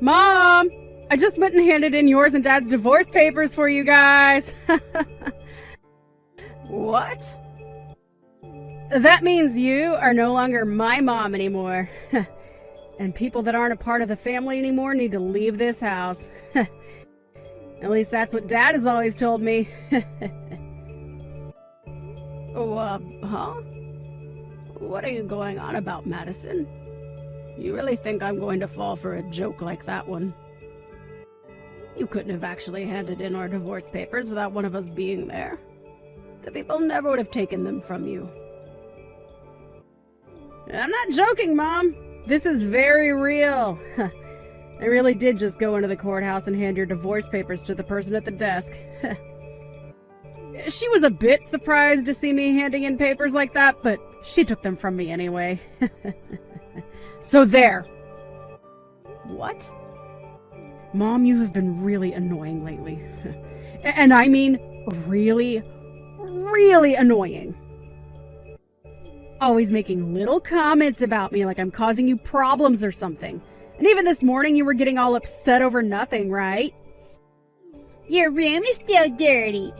Mom! I just went and handed in yours and Dad's divorce papers for you guys. What? That means you are no longer my mom anymore. And people that aren't a part of the family anymore need to leave this house. At least that's what Dad has always told me. Huh? What are you going on about, Madison? You really think I'm going to fall for a joke like that one? You couldn't have actually handed in our divorce papers without one of us being there. The people never would have taken them from you. I'm not joking, Mom. This is very real. I really did just go into the courthouse and hand your divorce papers to the person at the desk. She was a bit surprised to see me handing in papers like that, but she took them from me anyway. So there. What? Mom, you have been really annoying lately. And I mean really, really annoying. Always making little comments about me like I'm causing you problems or something. And even this morning you were getting all upset over nothing, right? Your room is still dirty.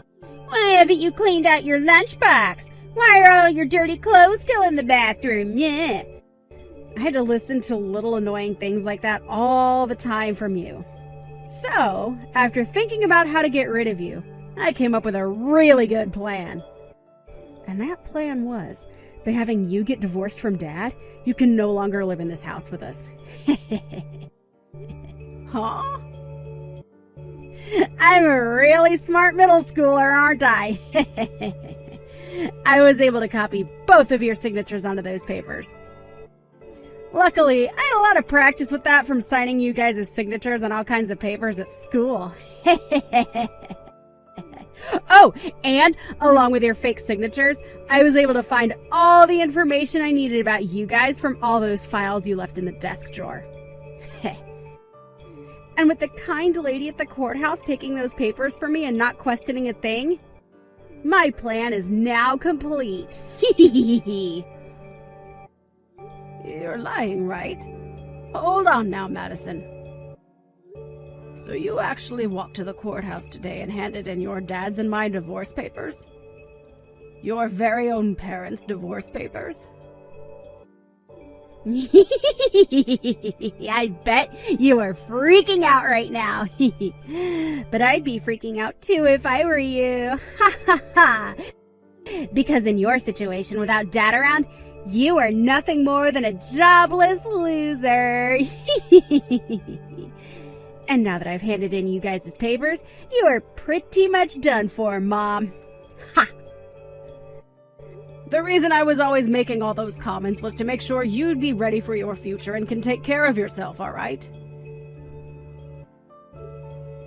Why haven't you cleaned out your lunchbox? Why are all your dirty clothes still in the bathroom? Yeah. I had to listen to little annoying things like that all the time from you. So, after thinking about how to get rid of you, I came up with a really good plan. And that plan was, by having you get divorced from Dad, you can no longer live in this house with us. Huh? I'm a really smart middle schooler, aren't I? I was able to copy both of your signatures onto those papers. Luckily, I had a lot of practice with that from signing you guys' signatures on all kinds of papers at school. Oh, and along with your fake signatures, I was able to find all the information I needed about you guys from all those files you left in the desk drawer. And with the kind lady at the courthouse taking those papers for me and not questioning a thing, my plan is now complete. You're lying, right? Hold on now, Madison. So you actually walked to the courthouse today and handed in your dad's and my divorce papers? Your very own parents' divorce papers? I bet you are freaking out right now. But I'd be freaking out too if I were you. Because in your situation without Dad around, you are nothing more than a jobless loser. And now that I've handed in you guys' papers, you are pretty much done for, Mom. Ha! The reason I was always making all those comments was to make sure you'd be ready for your future and can take care of yourself, all right?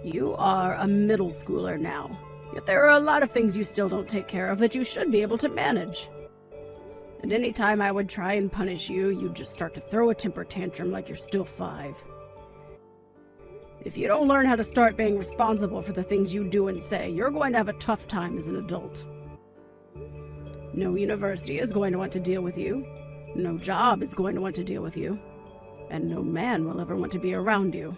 You are a middle schooler now, yet there are a lot of things you still don't take care of that you should be able to manage. And any time I would try and punish you, you'd just start to throw a temper tantrum like you're still 5. If you don't learn how to start being responsible for the things you do and say, you're going to have a tough time as an adult. No university is going to want to deal with you. No job is going to want to deal with you. And no man will ever want to be around you.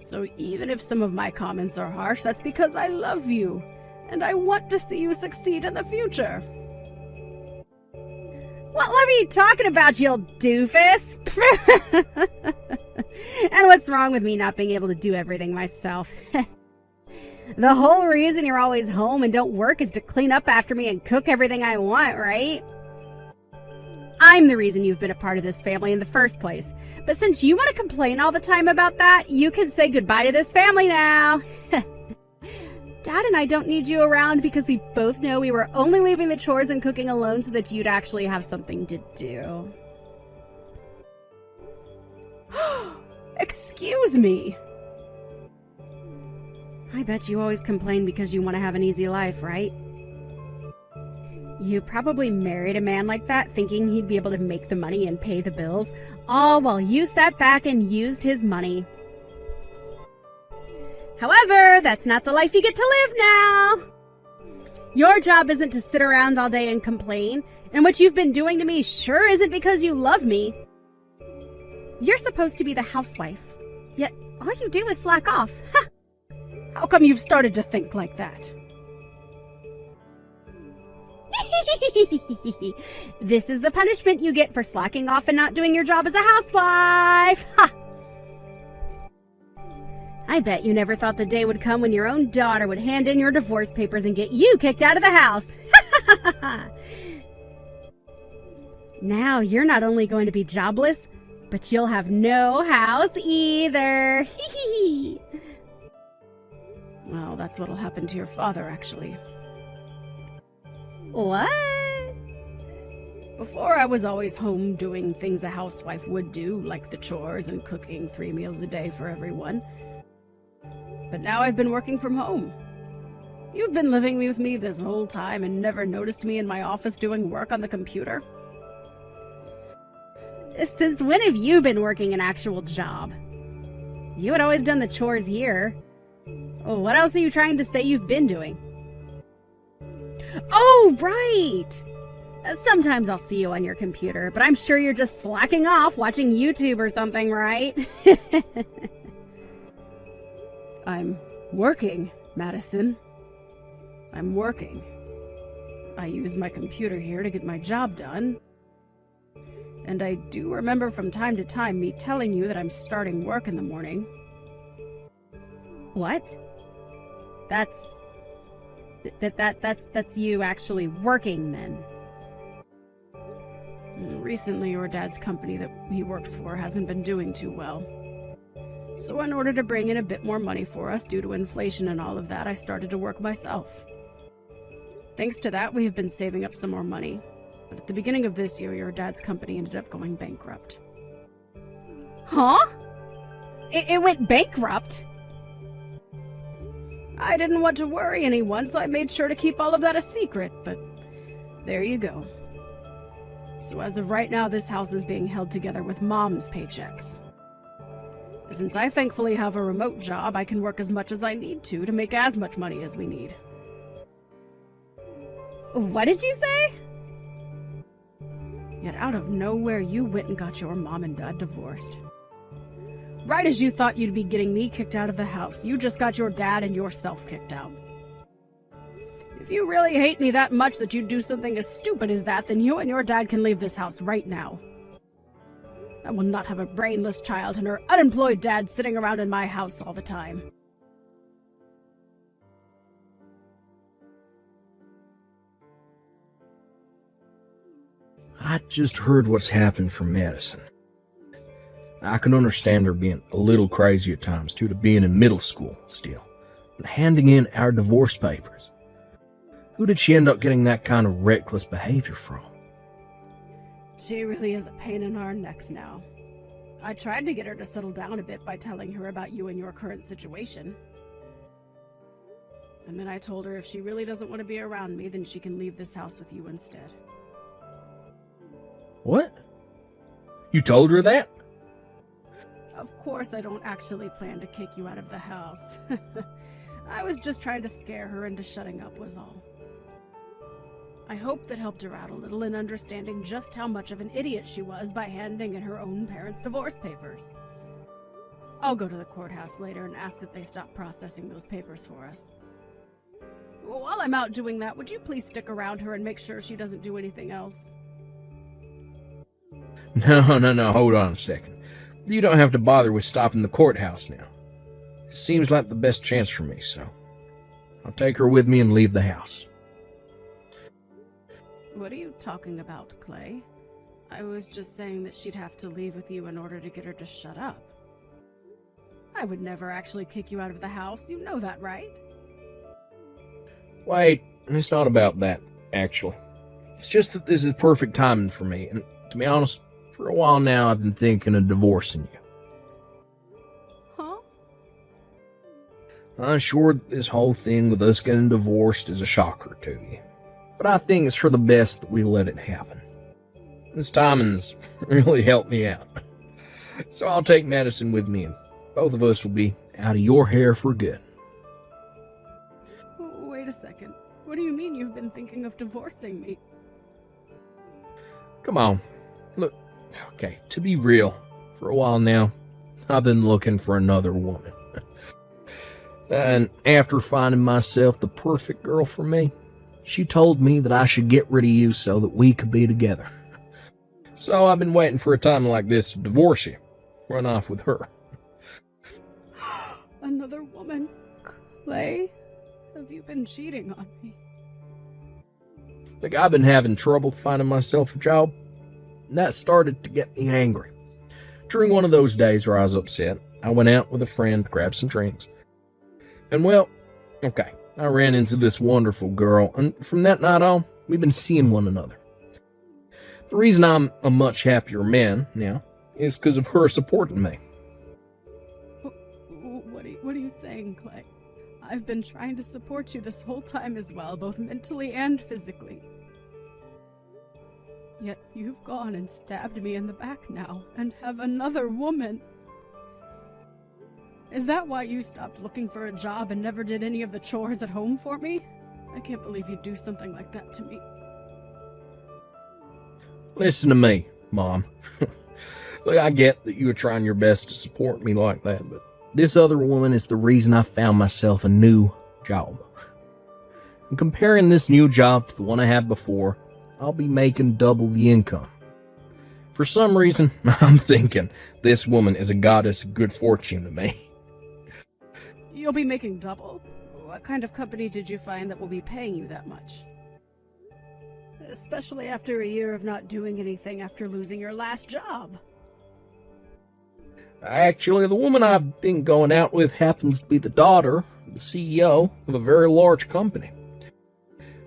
So even if some of my comments are harsh, that's because I love you. And I want to see you succeed in the future. What love are you talking about, you old doofus? And what's wrong with me not being able to do everything myself? The whole reason you're always home and don't work is to clean up after me and cook everything I want, right? I'm the reason you've been a part of this family in the first place. But since you want to complain all the time about that, you can say goodbye to this family now. Dad and I don't need you around because we both know we were only leaving the chores and cooking alone so that you'd actually have something to do. Excuse me. I bet you always complain because you want to have an easy life, right? You probably married a man like that thinking he'd be able to make the money and pay the bills, all while you sat back and used his money. However, that's not the life you get to live now. Your job isn't to sit around all day and complain, and what you've been doing to me sure isn't because you love me. You're supposed to be the housewife, Yet all you do is slack off. Ha! How come you've started to think like that? This is the punishment you get for slacking off and not doing your job as a housewife. Ha! I bet you never thought the day would come when your own daughter would hand in your divorce papers and get you kicked out of the house. Now you're not only going to be jobless, but you'll have no house either. Well, that's what'll happen to your father, actually. What? Before, I was always home doing things a housewife would do, like the chores and cooking 3 meals a day for everyone. But now I've been working from home. You've been living with me this whole time and never noticed me in my office doing work on the computer? Since when have you been working an actual job? You had always done the chores here. What else are you trying to say you've been doing? Oh, right! Sometimes I'll see you on your computer, but I'm sure you're just slacking off watching YouTube or something, right? I'm working, Madison. I'm working. I use my computer here to get my job done. And I do remember from time to time me telling you that I'm starting work in the morning. What? That's you actually working then? Recently, your dad's company that he works for hasn't been doing too well. So in order to bring in a bit more money for us due to inflation and all of that, I started to work myself. Thanks to that, we have been saving up some more money. But at the beginning of this year, your dad's company ended up going bankrupt. Huh? It went bankrupt? I didn't want to worry anyone, so I made sure to keep all of that a secret, but there you go. So as of right now, this house is being held together with Mom's paychecks. Since I thankfully have a remote job, I can work as much as I need to make as much money as we need. What did you say? Yet out of nowhere, you went and got your mom and dad divorced. Right as you thought you'd be getting me kicked out of the house, you just got your dad and yourself kicked out. If you really hate me that much that you'd do something as stupid as that, then you and your dad can leave this house right now. I will not have a brainless child and her unemployed dad sitting around in my house all the time. I just heard what's happened from Madison. I can understand her being a little crazy at times due to being in middle school still, and handing in our divorce papers. Who did she end up getting that kind of reckless behavior from? She really is a pain in our necks now. I tried to get her to settle down a bit by telling her about you and your current situation. And then I told her if she really doesn't want to be around me, then she can leave this house with you instead. What? You told her that? Of course I don't actually plan to kick you out of the house. I was just trying to scare her into shutting up was all. I hope that helped her out a little in understanding just how much of an idiot she was by handing in her own parents' divorce papers. I'll go to the courthouse later and ask that they stop processing those papers for us. While I'm out doing that, would you please stick around her and make sure she doesn't do anything else? No, hold on a second. You don't have to bother with stopping the courthouse now. It seems like the best chance for me, so I'll take her with me and leave the house. What are you talking about, Clay? I was just saying that she'd have to leave with you in order to get her to shut up. I would never actually kick you out of the house, you know that, right? Wait, it's not about that, actually. It's just that this is perfect timing for me, and to be honest, for a while now I've been thinking of divorcing you. Huh? I'm sure that this whole thing with us getting divorced is a shocker to you, but I think it's for the best that we let it happen. This timing's really helped me out. So I'll take Madison with me, and both of us will be out of your hair for good. Wait a second. What do you mean you've been thinking of divorcing me? Come on. Look, okay, to be real, for a while now, I've been looking for another woman. And after finding myself the perfect girl for me, she told me that I should get rid of you so that we could be together. So I've been waiting for a time like this to divorce you. Run off with her. Another woman? Clay? Have you been cheating on me? Like, I've been having trouble finding myself a job. And that started to get me angry. During one of those days where I was upset, I went out with a friend to grab some drinks. And well, okay, I ran into this wonderful girl, and from that night on, we've been seeing one another. The reason I'm a much happier man now is because of her supporting me. What are you saying, Clay? I've been trying to support you this whole time as well, both mentally and physically. Yet you've gone and stabbed me in the back now, and have another woman. Is that why you stopped looking for a job and never did any of the chores at home for me? I can't believe you'd do something like that to me. Listen to me, Mom. Look, I get that you were trying your best to support me like that, but this other woman is the reason I found myself a new job. And comparing this new job to the one I had before, I'll be making double the income. For some reason, I'm thinking this woman is a goddess of good fortune to me. You'll be making double? What kind of company did you find that will be paying you that much? Especially after a year of not doing anything after losing your last job. Actually, the woman I've been going out with happens to be the daughter of the CEO of a very large company.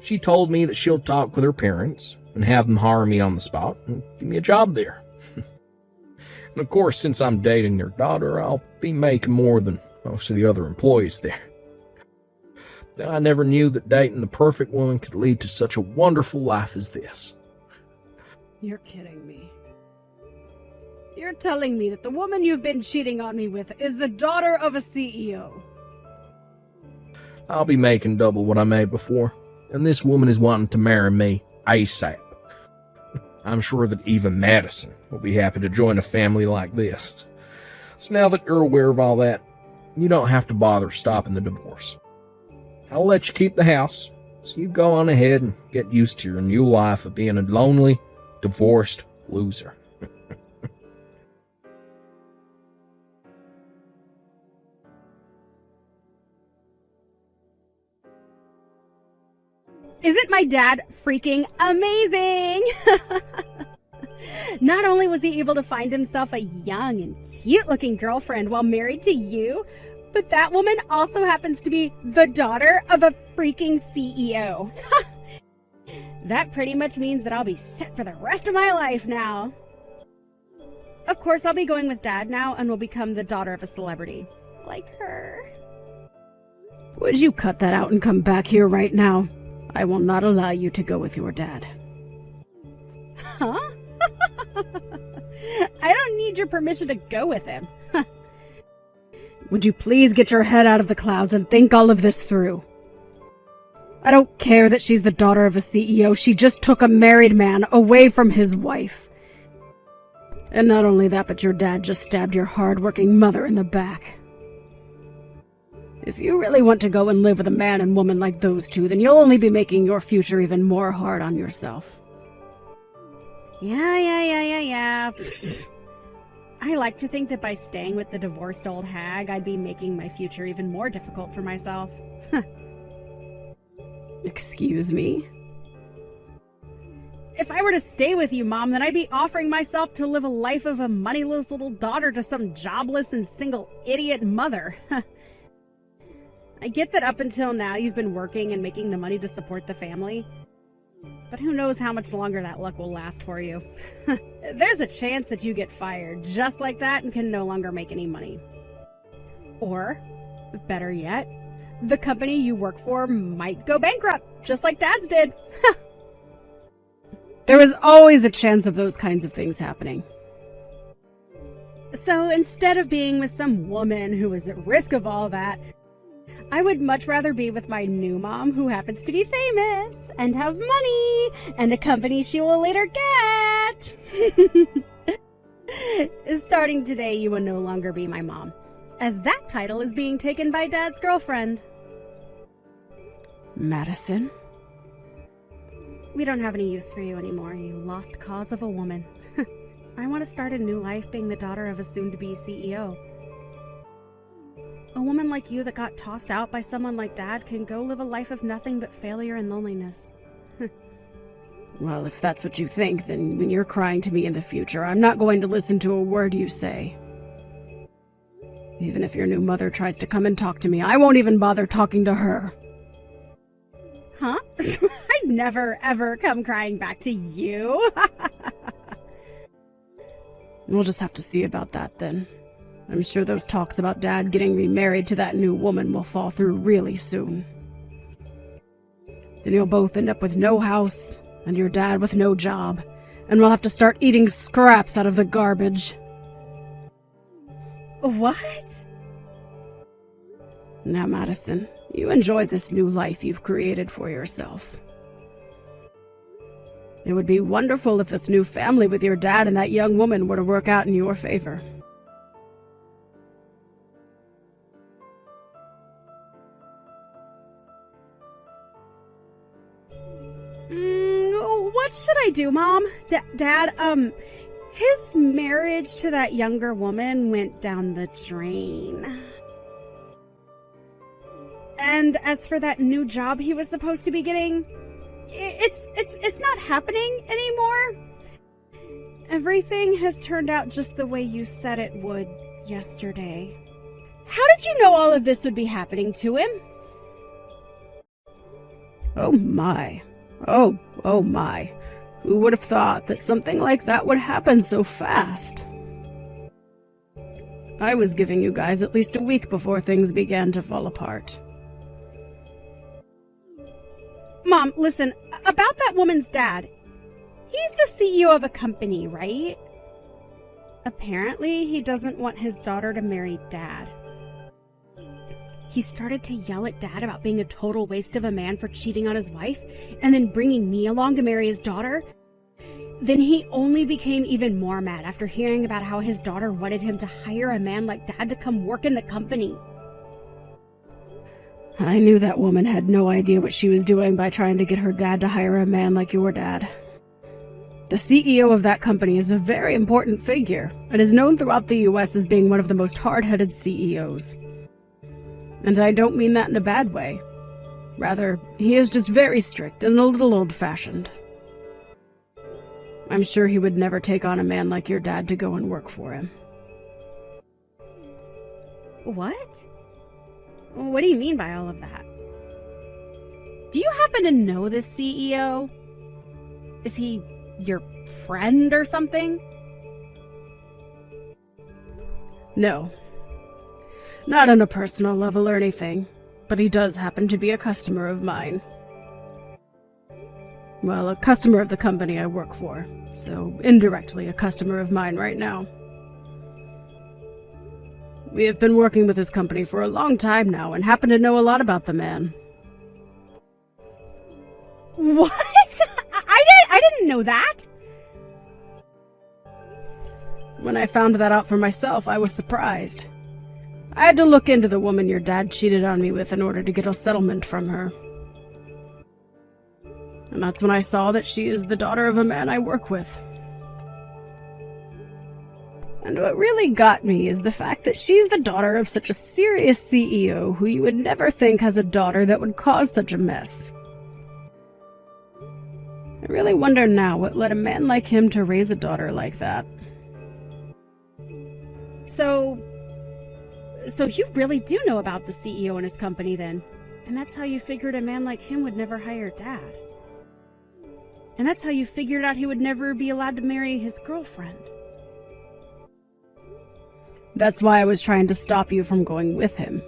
She told me that she'll talk with her parents and have them hire me on the spot and give me a job there. And of course, since I'm dating their daughter, I'll be making more than most of the other employees there. I never knew that dating the perfect woman could lead to such a wonderful life as this. You're kidding me. You're telling me that the woman you've been cheating on me with is the daughter of a CEO. I'll be making double what I made before, and this woman is wanting to marry me ASAP. I'm sure that even Madison will be happy to join a family like this. So now that you're aware of all that, you don't have to bother stopping the divorce. I'll let you keep the house, so you go on ahead and get used to your new life of being a lonely, divorced loser. Isn't my dad freaking amazing? Not only was he able to find himself a young and cute-looking girlfriend while married to you, but that woman also happens to be the daughter of a freaking CEO. That pretty much means that I'll be set for the rest of my life now. Of course, I'll be going with Dad now and will become the daughter of a celebrity. Like her. Would you cut that out and come back here right now? I will not allow you to go with your dad. Huh? I don't need your permission to go with him. Would you please get your head out of the clouds and think all of this through? I don't care that she's the daughter of a CEO. She just took a married man away from his wife. And not only that, but your dad just stabbed your hard-working mother in the back. If you really want to go and live with a man and woman like those two, then you'll only be making your future even more hard on yourself. Yeah. I like to think that by staying with the divorced old hag, I'd be making my future even more difficult for myself. Excuse me? If I were to stay with you, Mom, then I'd be offering myself to live a life of a moneyless little daughter to some jobless and single idiot mother. I get that up until now you've been working and making the money to support the family, but who knows how much longer that luck will last for you. There's a chance that you get fired just like that and can no longer make any money. Or, better yet, the company you work for might go bankrupt, just like Dad's did. There is always a chance of those kinds of things happening. So instead of being with some woman who is at risk of all that, I would much rather be with my new mom, who happens to be famous and have money and a company she will later get. Starting today, you will no longer be my mom, as that title is being taken by Dad's girlfriend. Madison? We don't have any use for you anymore, you lost cause of a woman. I want to start a new life being the daughter of a soon-to-be CEO. A woman like you that got tossed out by someone like Dad can go live a life of nothing but failure and loneliness. Well, if that's what you think, then when you're crying to me in the future, I'm not going to listen to a word you say. Even if your new mother tries to come and talk to me, I won't even bother talking to her. Huh? I'd never, ever come crying back to you. We'll just have to see about that then. I'm sure those talks about Dad getting remarried to that new woman will fall through really soon. Then you'll both end up with no house, and your dad with no job, and we'll have to start eating scraps out of the garbage. What? Now, Madison, you enjoy this new life you've created for yourself. It would be wonderful if this new family with your dad and that young woman were to work out in your favor. What should I do, Mom? Dad, his marriage to that younger woman went down the drain. And as for that new job he was supposed to be getting, it's not happening anymore. Everything has turned out just the way you said it would yesterday. How did you know all of this would be happening to him? Oh my. Oh my. Who would have thought that something like that would happen so fast? I was giving you guys at least a week before things began to fall apart. Mom, listen, about that woman's dad. He's the CEO of a company, right? Apparently, he doesn't want his daughter to marry Dad. He started to yell at Dad about being a total waste of a man for cheating on his wife, and then bringing me along to marry his daughter. Then he only became even more mad after hearing about how his daughter wanted him to hire a man like Dad to come work in the company. I knew that woman had no idea what she was doing by trying to get her dad to hire a man like your dad. The CEO of that company is a very important figure, and is known throughout the US as being one of the most hard-headed CEOs. And I don't mean that in a bad way. Rather, he is just very strict and a little old-fashioned. I'm sure he would never take on a man like your dad to go and work for him. What? What do you mean by all of that? Do you happen to know this CEO? Is he your friend or something? No. Not on a personal level or anything, but he does happen to be a customer of mine. Well, a customer of the company I work for, so indirectly a customer of mine right now. We have been working with this company for a long time now and happen to know a lot about the man. What? I didn't know that. When I found that out for myself, I was surprised. I had to look into the woman your dad cheated on me with in order to get a settlement from her. And that's when I saw that she is the daughter of a man I work with. And what really got me is the fact that she's the daughter of such a serious CEO who you would never think has a daughter that would cause such a mess. I really wonder now what led a man like him to raise a daughter like that. So you really do know about the CEO and his company then? And that's how you figured a man like him would never hire Dad? And that's how you figured out he would never be allowed to marry his girlfriend? That's why I was trying to stop you from going with him.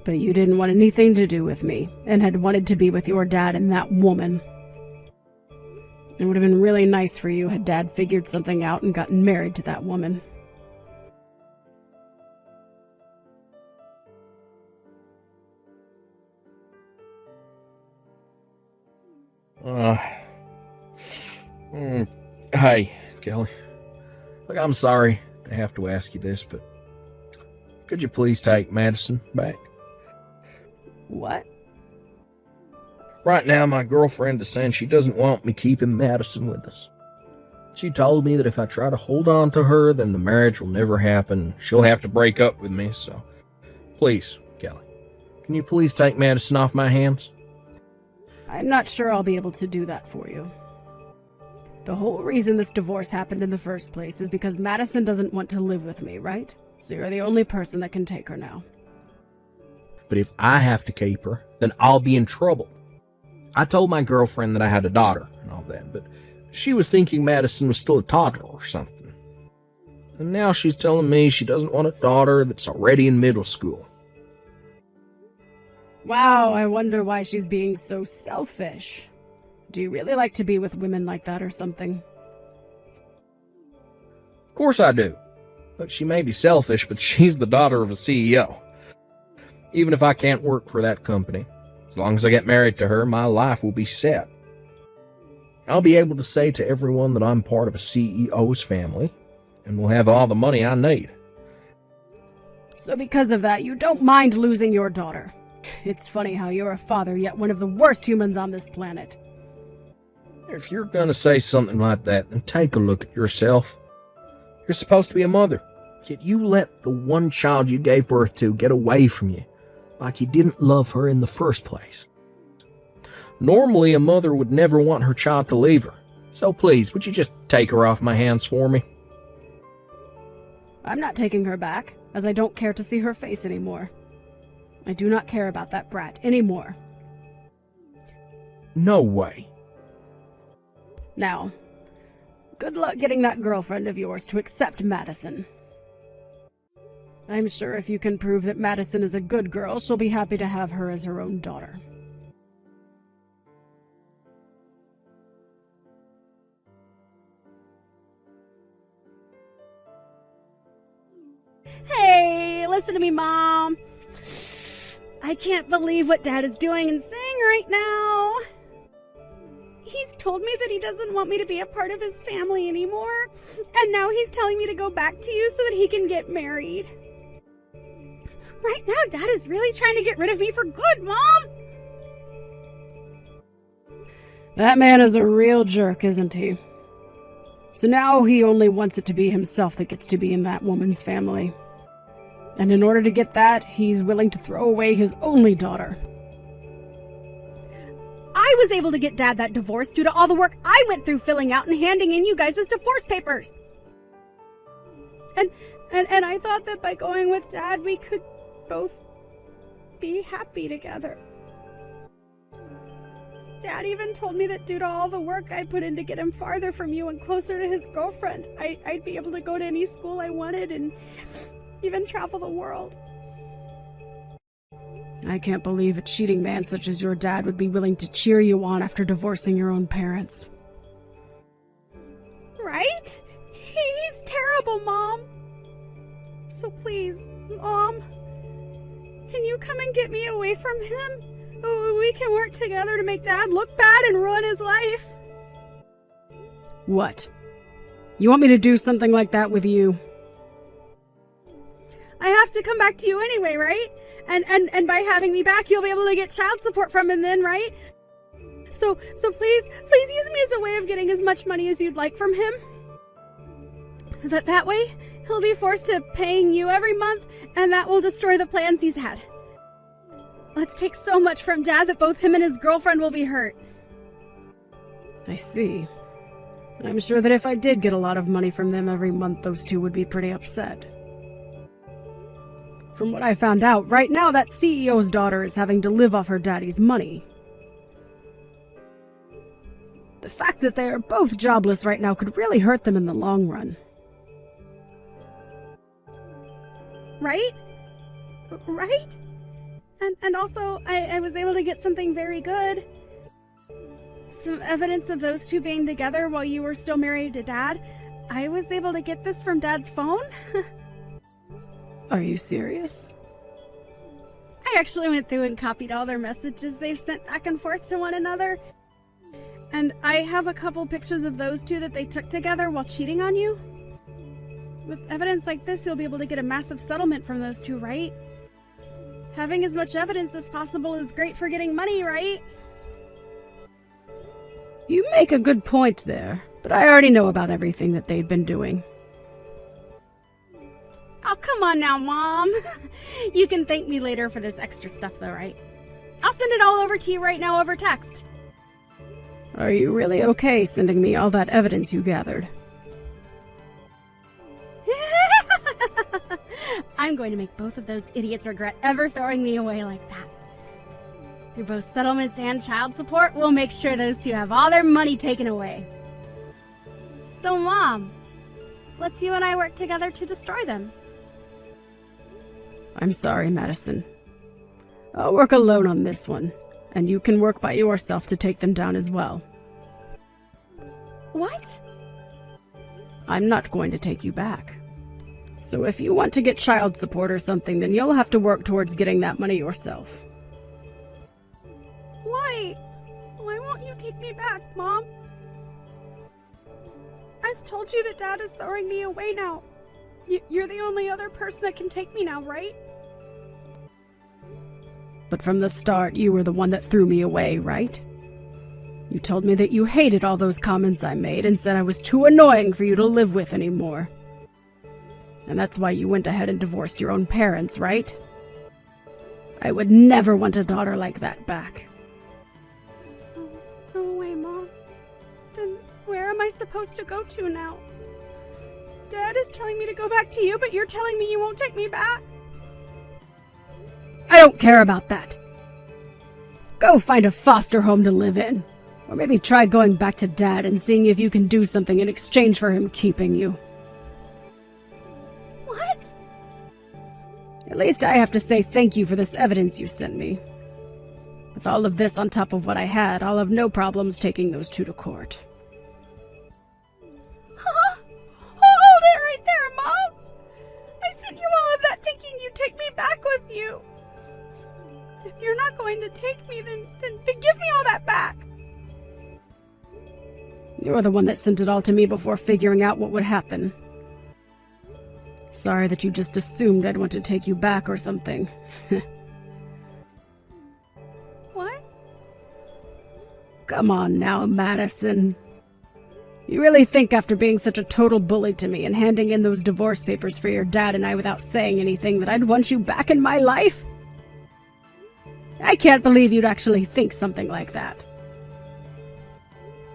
But you didn't want anything to do with me, and had wanted to be with your dad and that woman. It would have been really nice for you had Dad figured something out and gotten married to that woman. Hey, Kelly. Look, I'm sorry to have to ask you this, but could you please take Madison back? What? Right now, my girlfriend is saying she doesn't want me keeping Madison with us. She told me that if I try to hold on to her, then the marriage will never happen. She'll have to break up with me, so please, Kelly, can you please take Madison off my hands? I'm not sure I'll be able to do that for you. The whole reason this divorce happened in the first place is because Madison doesn't want to live with me, right? So you're the only person that can take her now. But if I have to keep her, then I'll be in trouble. I told my girlfriend that I had a daughter and all that, but she was thinking Madison was still a toddler or something. And now she's telling me she doesn't want a daughter that's already in middle school. Wow, I wonder why she's being so selfish. Do you really like to be with women like that or something? Of course I do. Look, she may be selfish, but she's the daughter of a CEO. Even if I can't work for that company, as long as I get married to her, my life will be set. I'll be able to say to everyone that I'm part of a CEO's family, and will have all the money I need. So because of that, you don't mind losing your daughter. It's funny how you're a father, yet one of the worst humans on this planet. If you're going to say something like that, then take a look at yourself. You're supposed to be a mother, yet you let the one child you gave birth to get away from you, like you didn't love her in the first place. Normally, a mother would never want her child to leave her. So please, would you just take her off my hands for me? I'm not taking her back, as I don't care to see her face anymore. I do not care about that brat anymore. No way. Now, good luck getting that girlfriend of yours to accept Madison. I'm sure if you can prove that Madison is a good girl, she'll be happy to have her as her own daughter. Hey, listen to me, Mom. I can't believe what Dad is doing and saying right now. He's told me that he doesn't want me to be a part of his family anymore, and now he's telling me to go back to you so that he can get married. Right now, Dad is really trying to get rid of me for good, Mom! That man is a real jerk, isn't he? So now he only wants it to be himself that gets to be in that woman's family. And in order to get that, he's willing to throw away his only daughter. I was able to get Dad that divorce due to all the work I went through filling out and handing in you guys' divorce papers. And I thought that by going with Dad, we could both be happy together. Dad even told me that due to all the work I put in to get him farther from you and closer to his girlfriend, I'd be able to go to any school I wanted and even travel the world. I can't believe a cheating man such as your dad would be willing to cheer you on after divorcing your own parents. Right? He's terrible, Mom. So please, Mom, can you come and get me away from him? We can work together to make Dad look bad and ruin his life. What? You want me to do something like that with you? I have to come back to you anyway, right? And by having me back, you'll be able to get child support from him then, right? So please use me as a way of getting as much money as you'd like from him. That way, he'll be forced to paying you every month, and that will destroy the plans he's had. Let's take so much from Dad that both him and his girlfriend will be hurt. I see. I'm sure that if I did get a lot of money from them every month, those two would be pretty upset. From what I found out, right now that CEO's daughter is having to live off her daddy's money. The fact that they are both jobless right now could really hurt them in the long run. Right? Right? And also, I was able to get something very good. Some evidence of those two being together while you were still married to Dad. I was able to get this from Dad's phone. Are you serious? I actually went through and copied all their messages they've sent back and forth to one another. And I have a couple pictures of those two that they took together while cheating on you. With evidence like this, you'll be able to get a massive settlement from those two, right? Having as much evidence as possible is great for getting money, right? You make a good point there, but I already know about everything that they've been doing. Oh, come on now, Mom. You can thank me later for this extra stuff, though, right? I'll send it all over to you right now over text. Are you really okay sending me all that evidence you gathered? I'm going to make both of those idiots regret ever throwing me away like that. Through both settlements and child support, we'll make sure those two have all their money taken away. So, Mom, let's you and I work together to destroy them. I'm sorry, Madison. I'll work alone on this one, and you can work by yourself to take them down as well. What? I'm not going to take you back. So if you want to get child support or something, then you'll have to work towards getting that money yourself. Why? Why won't you take me back, Mom? I've told you that Dad is throwing me away now. You're the only other person that can take me now, right? But from the start, you were the one that threw me away, right? You told me that you hated all those comments I made and said I was too annoying for you to live with anymore. And that's why you went ahead and divorced your own parents, right? I would never want a daughter like that back. No way, Mom. Then where am I supposed to go to now? Dad is telling me to go back to you, but you're telling me you won't take me back? I don't care about that. Go find a foster home to live in. Or maybe try going back to Dad and seeing if you can do something in exchange for him keeping you. What? At least I have to say thank you for this evidence you sent me. With all of this on top of what I had, I'll have no problems taking those two to court. Huh? Hold it right there, Mom! I sent you all of that thinking you'd take me back with you. If you're not going to take me, then give me all that back. You're the one that sent it all to me before figuring out what would happen. Sorry that you just assumed I'd want to take you back or something. What? Come on now, Madison. You really think after being such a total bully to me and handing in those divorce papers for your dad and I without saying anything that I'd want you back in my life? I can't believe you'd actually think something like that.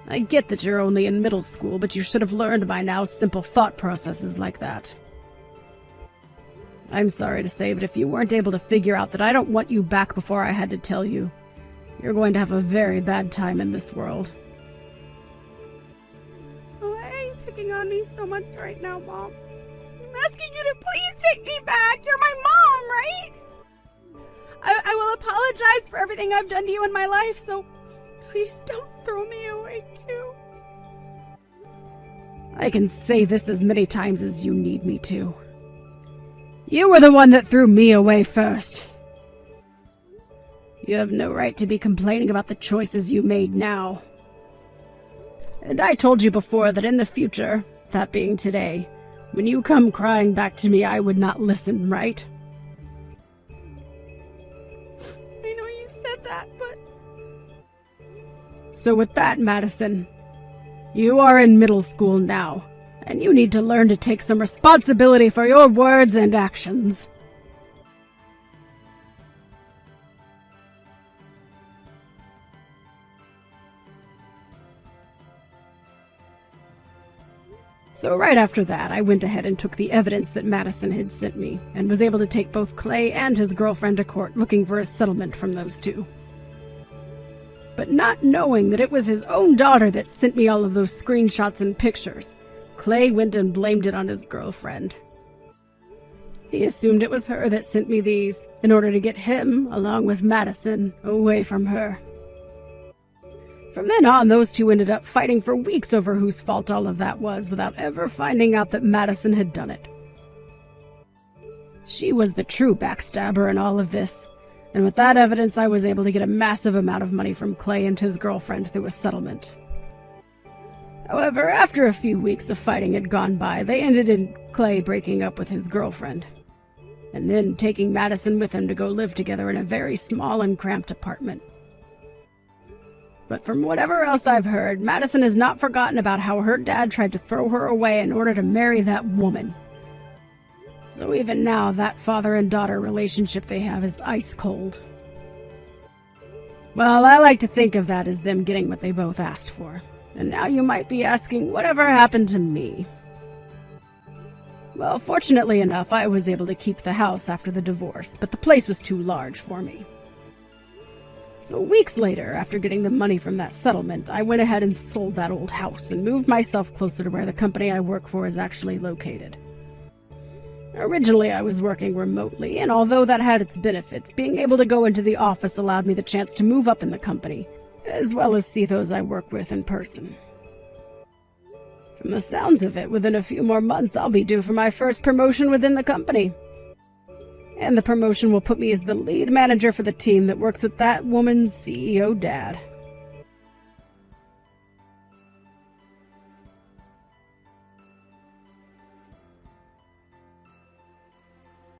I get that you're only in middle school, but you should have learned by now simple thought processes like that. I'm sorry to say, but if you weren't able to figure out that I don't want you back before I had to tell you, you're going to have a very bad time in this world. Why are you picking on me so much right now, Mom? I'm asking you to please take me back. You're my mom, right? I will apologize for everything I've done to you in my life, so please don't throw me away too. I can say this as many times as you need me to. You were the one that threw me away first. You have no right to be complaining about the choices you made now. And I told you before that in the future, that being today, when you come crying back to me, I would not listen, right? I know you said that, but... So with that, Madison, you are in middle school now, and you need to learn to take some responsibility for your words and actions. So right after that, I went ahead and took the evidence that Madison had sent me, and was able to take both Clay and his girlfriend to court looking for a settlement from those two. But not knowing that it was his own daughter that sent me all of those screenshots and pictures, Clay went and blamed it on his girlfriend. He assumed it was her that sent me these, in order to get him, along with Madison, away from her. From then on, those two ended up fighting for weeks over whose fault all of that was, without ever finding out that Madison had done it. She was the true backstabber in all of this, and with that evidence I was able to get a massive amount of money from Clay and his girlfriend through a settlement. However, after a few weeks of fighting had gone by, they ended in Clay breaking up with his girlfriend, and then taking Madison with him to go live together in a very small and cramped apartment. But from whatever else I've heard, Madison has not forgotten about how her dad tried to throw her away in order to marry that woman. So even now, that father and daughter relationship they have is ice cold. Well, I like to think of that as them getting what they both asked for. And now you might be asking, whatever happened to me? Well, fortunately enough, I was able to keep the house after the divorce, but the place was too large for me. So weeks later, after getting the money from that settlement, I went ahead and sold that old house and moved myself closer to where the company I work for is actually located. Originally, I was working remotely, and although that had its benefits, being able to go into the office allowed me the chance to move up in the company, as well as see those I work with in person. From the sounds of it, within a few more months, I'll be due for my first promotion within the company. And the promotion will put me as the lead manager for the team that works with that woman's CEO dad.